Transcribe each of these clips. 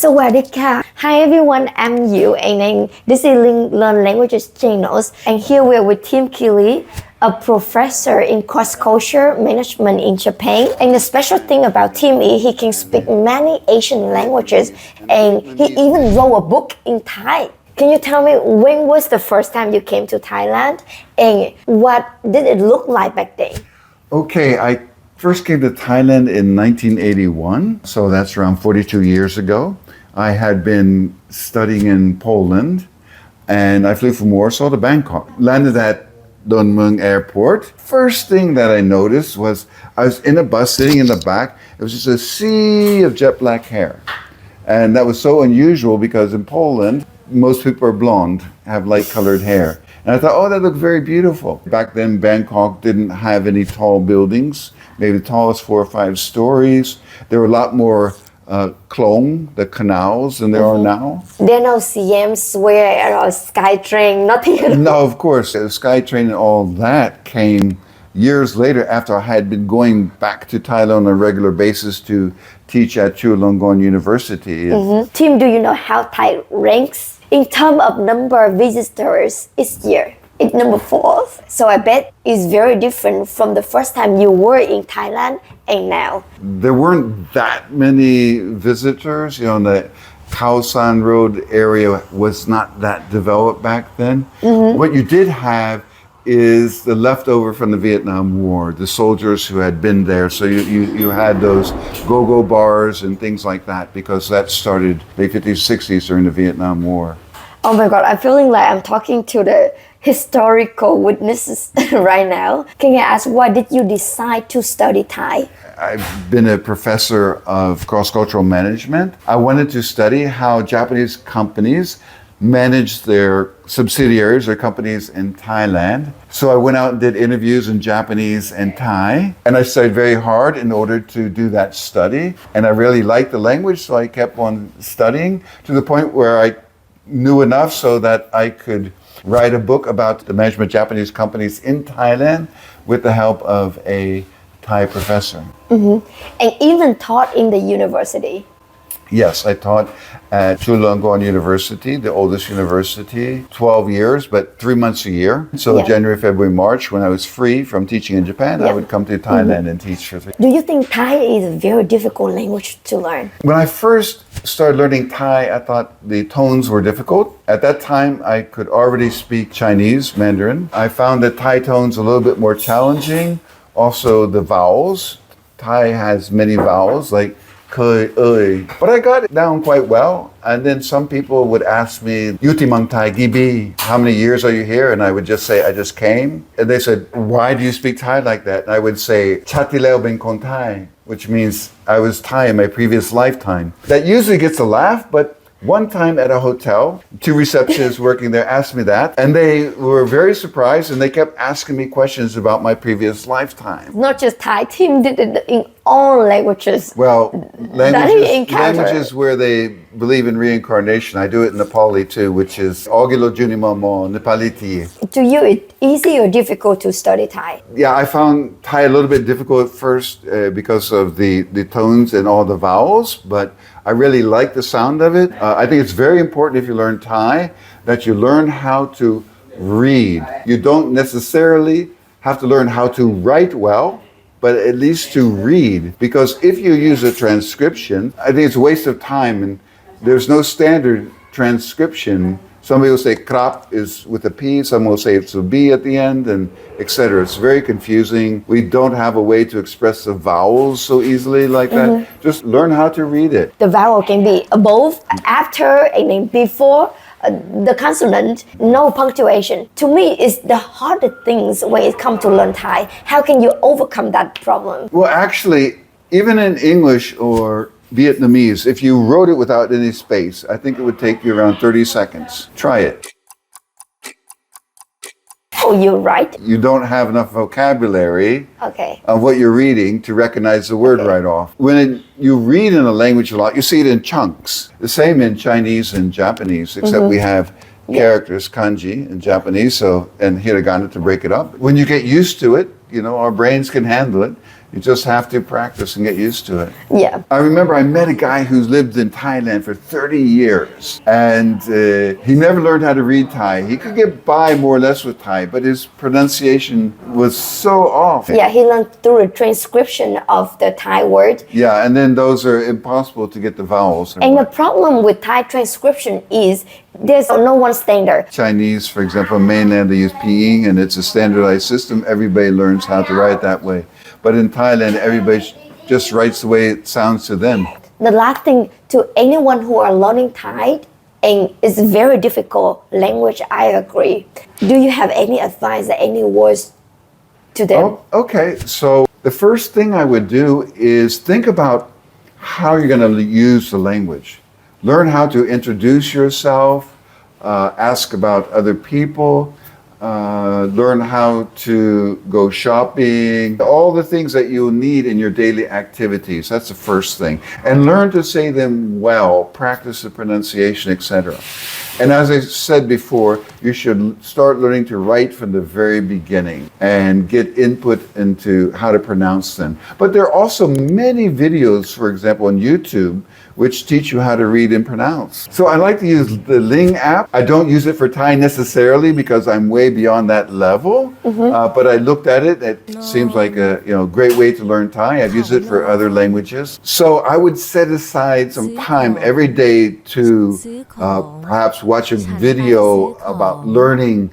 สวัสดีค่ะ Hi everyone, I'm you and this is Ling Learn Languages channels and here we are with Tim Keeley, a professor in cross-culture management in Japan. And the special thing about Tim is he can speak many Asian languages and he even wrote a book in Thai. Can you tell me when was the first time you came to Thailand and what did it look like back then? Okay, I first came to Thailand in 1981, so that's around 42 years ago. I had been studying in Poland and I flew from Warsaw to Bangkok. Landed at Don Mueang Airport. First thing that I noticed was I was in a bus sitting in the back. It was just a sea of jet black hair. And that was so unusual because in Poland, most people are blonde, have light colored hair. And I thought, oh, that looked very beautiful. Back then, Bangkok didn't have any tall buildings, maybe the tallest 4 or 5 stories. There were a lot more klong, the canals, than there are now. There are no CM Square or SkyTrain, nothing at all. No, of course. The SkyTrain and all that came years later after I had been going back to Thailand on a regular basis to teach at Chulalongkorn University. Tim, do you know how Thai ranks in terms of number of visitors each year? It's number 4. So I bet it's very different from the first time you were in Thailand and now. There weren't that many visitors. You know, the Khao San Road area was not that developed back then. What you did have is the leftover from the Vietnam War, the soldiers who had been there. So you had those go-go bars and things like that because that started late 50s, 60s during the Vietnam War. Oh my God, I'm feeling like I'm talking to the historical witnesses right now. Can I ask, why did you decide to study Thai? I've been a professor of cross-cultural management. I wanted to study how Japanese companies manage their subsidiaries, their companies in Thailand. So I went out and did interviews in Japanese and Thai. And I studied very hard in order to do that study. And I really liked the language, so I kept on studying to the point where I knew enough so that I could write a book about the management of Japanese companies in Thailand with the help of a Thai professor. And even taught in the university. Yes, I taught at Chulalongkorn University, the oldest university, 12 years, but 3 months a year. So January, February, March, when I was free from teaching in Japan, I would come to Thailand and teach for 3 Do you think Thai is a very difficult language to learn? When I first started learning Thai, I thought the tones were difficult. At that time, I could already speak Chinese, Mandarin. I found the Thai tones a little bit more challenging. Also, the vowels. Thai has many vowels, like Khơi, ơi. But I got it down quite well. And then some people would ask me, Yuti Mang Thai Gibi, how many years are you here? And I would just say, I just came. And they said, why do you speak Thai like that? And I would say, Chatileo Ben Kon Thai, which means I was Thai in my previous lifetime. That usually gets a laugh, but one time at a hotel, 2 receptionists working there asked me that, and they were very surprised and they kept asking me questions about my previous lifetime. Not just Thai, Tim did it in all languages. Well, That he encountered. languages where they believe in reincarnation. I do it in Nepali too, which is Ogilo Junimamo, Nepaliti. To you, it's easy or difficult to study Thai? Yeah, I found Thai a little bit difficult at first because of the tones and all the vowels, but I really like the sound of it. I think it's very important if you learn Thai that you learn how to read. You don't necessarily have to learn how to write well, but at least to read. Because if you use a transcription, I think it's a waste of time, and there's no standard transcription. Somebody will say krap is with a P, some will say it's a B at the end, and etc. It's very confusing. We don't have a way to express the vowels so easily like that. Just learn how to read it. The vowel can be above, after, and then before the consonant, no punctuation. To me, it's the hardest things when it comes to learn Thai. How can you overcome that problem? Well, actually, even in English or Vietnamese, if you wrote it without any space, I think it would take you around 30 seconds. Try it. Oh, you're right. You don't have enough vocabulary of what you're reading to recognize the word right off. When you read in a language a lot, you see it in chunks. The same in Chinese and Japanese, except we have characters, kanji in Japanese, and hiragana to break it up. When you get used to it, you know, our brains can handle it. You just have to practice and get used to it. Yeah. I remember I met a guy who's lived in Thailand for 30 years, and he never learned how to read Thai. He could get by more or less with Thai, but his pronunciation was so off. Yeah, he learned through the transcription of the Thai word. Yeah, and then those are impossible to get the vowels. And the problem with Thai transcription is there's no one standard. Chinese, for example, mainland, they use pinyin, and it's a standardized system. Everybody learns how to write that way. But in Thailand, everybody just writes the way it sounds to them. The last thing to anyone who are learning Thai, and it's a very difficult language, I agree. Do you have any advice, any words to them? Oh, okay. So the first thing I would do is think about how you're going to use the language. Learn how to introduce yourself, ask about other people, learn how to go shopping, all the things that you'll need in your daily activities. That's the first thing. And learn to say them well, practice the pronunciation, etc. And as I said before, you should start learning to write from the very beginning and get input into how to pronounce them. But there are also many videos, for example, on YouTube, which teach you how to read and pronounce. So I like to use the Ling app. I don't use it for Thai necessarily because I'm way beyond that level. But I looked at it. It seems like a great way to learn Thai. I've used it for other languages. So I would set aside some time every day to perhaps watch a video about learning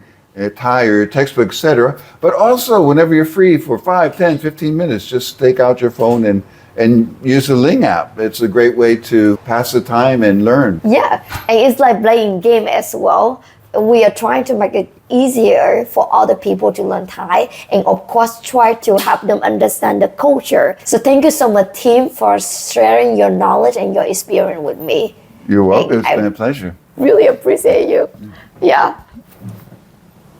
Thai or textbook, etc. But also whenever you're free for 5, 10, 15 minutes, just take out your phone and use the Ling app. It's a great way to pass the time and learn. Yeah, and it's like playing game as well. We are trying to make it easier for other people to learn Thai, and of course try to help them understand the culture. So thank you so much, Tim, for sharing your knowledge and your experience with me. You're welcome. It's been a pleasure. Really appreciate you. Yeah.